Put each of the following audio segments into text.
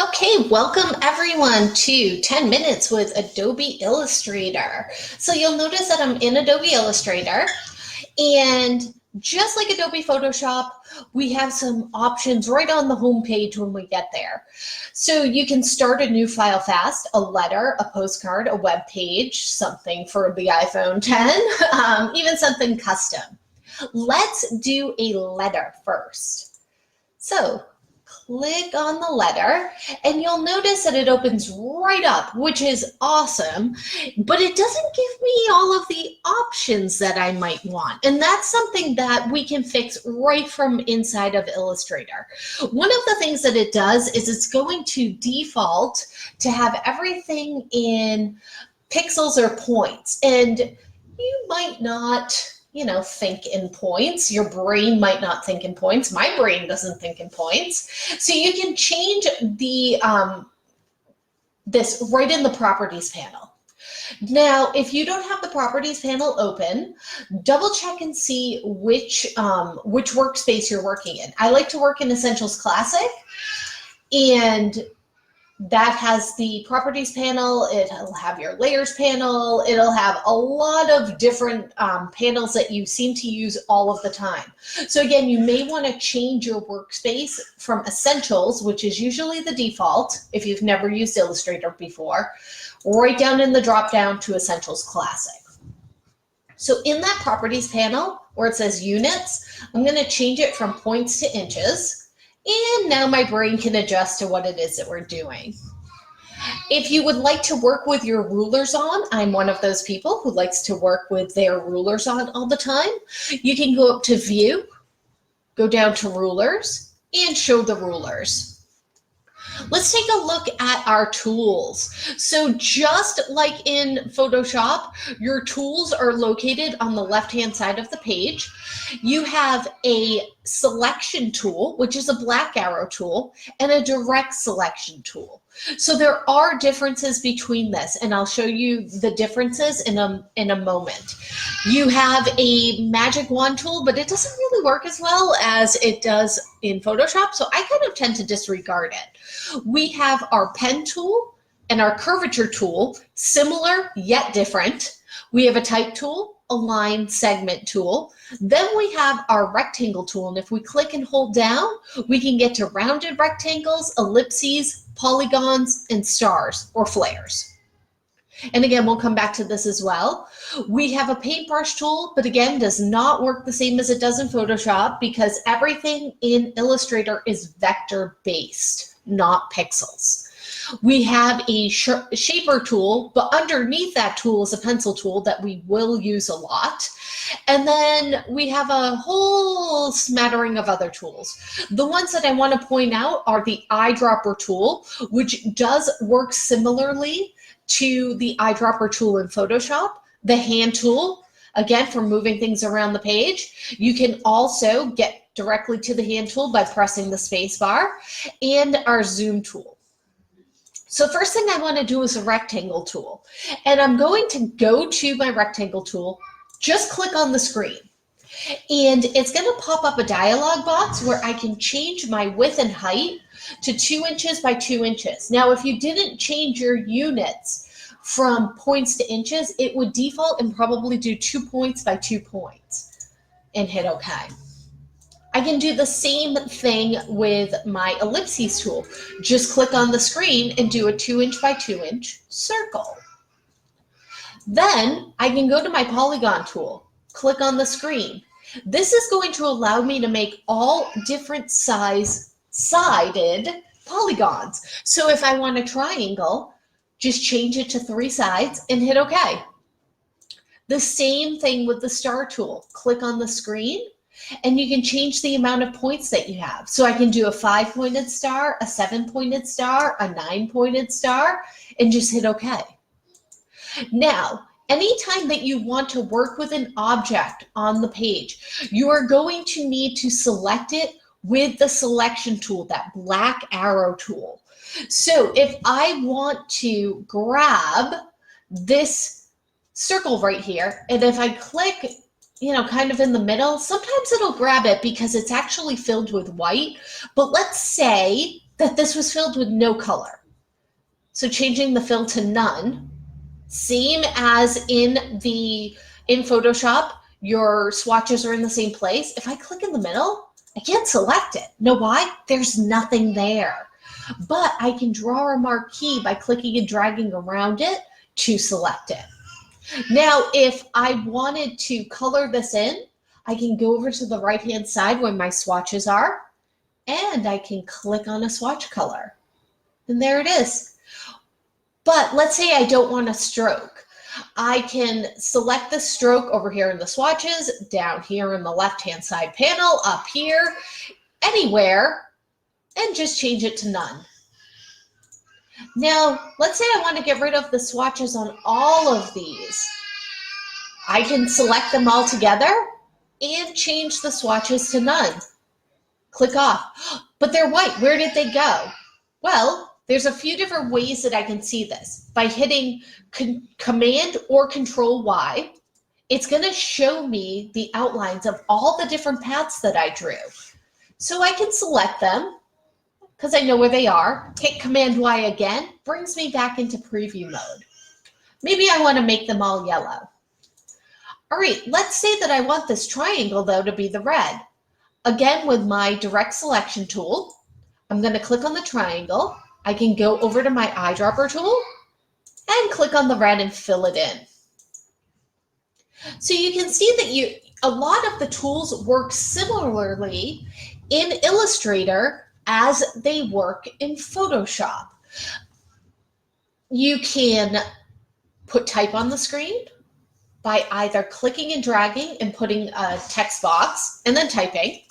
Okay, welcome everyone to 10 Minutes with Adobe Illustrator. So you'll notice that I'm in Adobe Illustrator, and just like Adobe Photoshop, we have some options right on the home page when we get there. So you can start a new file fast, a letter, a postcard, a web page, something for the iPhone 10, even something custom. Let's do a letter first. So click on the letter and you'll notice that it opens right up, which is awesome, but it doesn't give me all of the options that I might want. And that's something that we can fix right from inside of Illustrator. One of the things that it does is it's going to default to have everything in pixels or points. And you might not think in points. Your brain might not think in points. My brain doesn't think in points. So you can change the this right in the properties panel. Now, if you don't have the properties panel open, double check and see which workspace you're working in. I like to work in Essentials Classic, and that has the properties panel. It'll have your layers panel. It'll have a lot of different panels that you seem to use all of the time. So again, you may want to change your workspace from Essentials, which is usually the default if you've never used Illustrator before, right down in the drop down to Essentials Classic. So in that properties panel where it says units, I'm going to change it from points to inches. And now my brain can adjust to what it is that we're doing. If you would like to work with your rulers on, I'm one of those people who likes to work with their rulers on all the time. You can go up to View, go down to Rulers, and show the rulers. Let's take a look at our tools. So just like in Photoshop, your tools are located on the left-hand side of the page. You have a selection tool, which is a black arrow tool, and a direct selection tool. So there are differences between this, and I'll show you the differences in a moment. You have a magic wand tool, but it doesn't really work as well as it does in Photoshop, so I kind of tend to disregard it. We have our pen tool and our curvature tool, similar yet different. We have a type tool, a line segment tool. Then we have our rectangle tool, and if we click and hold down, we can get to rounded rectangles, ellipses, polygons, and stars or flares. And again, we'll come back to this as well. We have a paintbrush tool, but again, does not work the same as it does in Photoshop because everything in Illustrator is vector-based, not pixels. We have a shaper tool, but underneath that tool is a pencil tool that we will use a lot. And then we have a whole smattering of other tools. The ones that I want to point out are the eyedropper tool, which does work similarly to the eyedropper tool in Photoshop. The hand tool, again, for moving things around the page. You can also get directly to the hand tool by pressing the space bar, and our zoom tool. So first thing I want to do is a rectangle tool. And I'm going to go to my rectangle tool, just click on the screen. And it's going to pop up a dialog box where I can change my width and height to 2 inches by 2 inches. Now, if you didn't change your units from points to inches, it would default and probably do 2 points by 2 points and hit OK. I can do the same thing with my ellipses tool. Just click on the screen and do a 2 inch by 2 inch circle. Then I can go to my polygon tool, click on the screen. This is going to allow me to make all different sided polygons. So if I want a triangle, just change it to 3 sides and hit OK. The same thing with the star tool. Click on the screen, and you can change the amount of points that you have. So I can do a 5-pointed star, a 7-pointed star, a 9-pointed star, and just hit OK. Now, anytime that you want to work with an object on the page, you are going to need to select it with the selection tool, that black arrow tool. So if I want to grab this circle right here, and if I click kind of in the middle, sometimes it'll grab it because it's actually filled with white. But let's say that this was filled with no color. So changing the fill to none, same as in Photoshop, your swatches are in the same place. If I click in the middle, I can't select it. Know why? There's nothing there. But I can draw a marquee by clicking and dragging around it to select it. Now, if I wanted to color this in, I can go over to the right-hand side where my swatches are, and I can click on a swatch color. And there it is. But let's say I don't want a stroke. I can select the stroke over here in the swatches, down here in the left-hand side panel, up here, anywhere, and just change it to none. Now, let's say I want to get rid of the swatches on all of these. I can select them all together and change the swatches to none. Click off. But they're white. Where did they go? Well, there's a few different ways that I can see this. By hitting Command or Control Y, it's going to show me the outlines of all the different paths that I drew. So I can select them because I know where they are. Hit Command Y again, brings me back into preview mode. Maybe I want to make them all yellow. All right, let's say that I want this triangle though to be the red. Again, with my direct selection tool, I'm going to click on the triangle. I can go over to my eyedropper tool and click on the red and fill it in. So you can see that a lot of the tools work similarly in Illustrator as they work in Photoshop. You can put type on the screen by either clicking and dragging and putting a text box and then typing,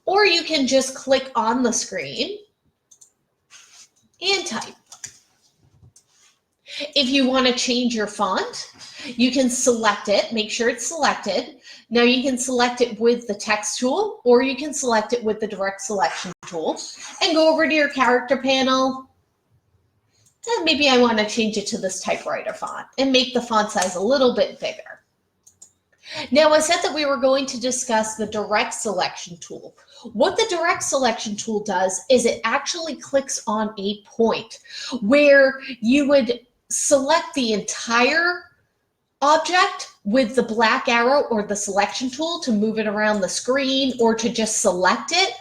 or you can just click on the screen and type. If you want to change your font, you can select it, make sure it's selected. Now you can select it with the text tool, or you can select it with the direct selection tool and go over to your character panel. And maybe I want to change it to this typewriter font and make the font size a little bit bigger. Now I said that we were going to discuss the direct selection tool. What the direct selection tool does is it actually clicks on a point where you would select the entire object with the black arrow or the selection tool to move it around the screen or to just select it.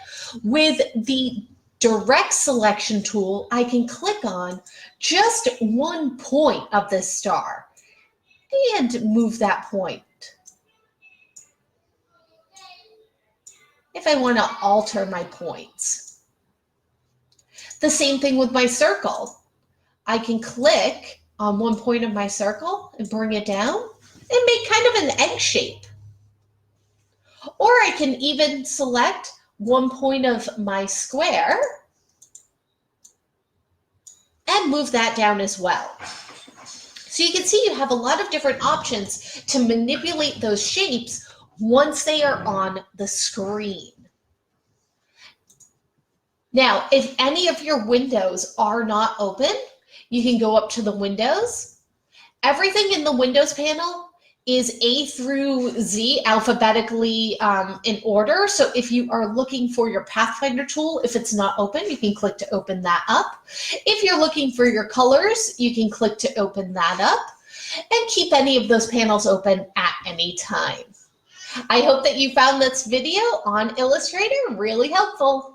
With the direct selection tool, I can click on just one point of this star and move that point. If I want to alter my points. The same thing with my circle. I can click on one point of my circle and bring it down and make kind of an egg shape. Or I can even select one point of my square and move that down as well. So you can see you have a lot of different options to manipulate those shapes once they are on the screen. Now, if any of your windows are not open, you can go up to the windows. Everything in the Windows panel is A through Z alphabetically in order. So if you are looking for your Pathfinder tool, if it's not open, you can click to open that up. If you're looking for your colors, you can click to open that up and keep any of those panels open at any time. I hope that you found this video on Illustrator really helpful.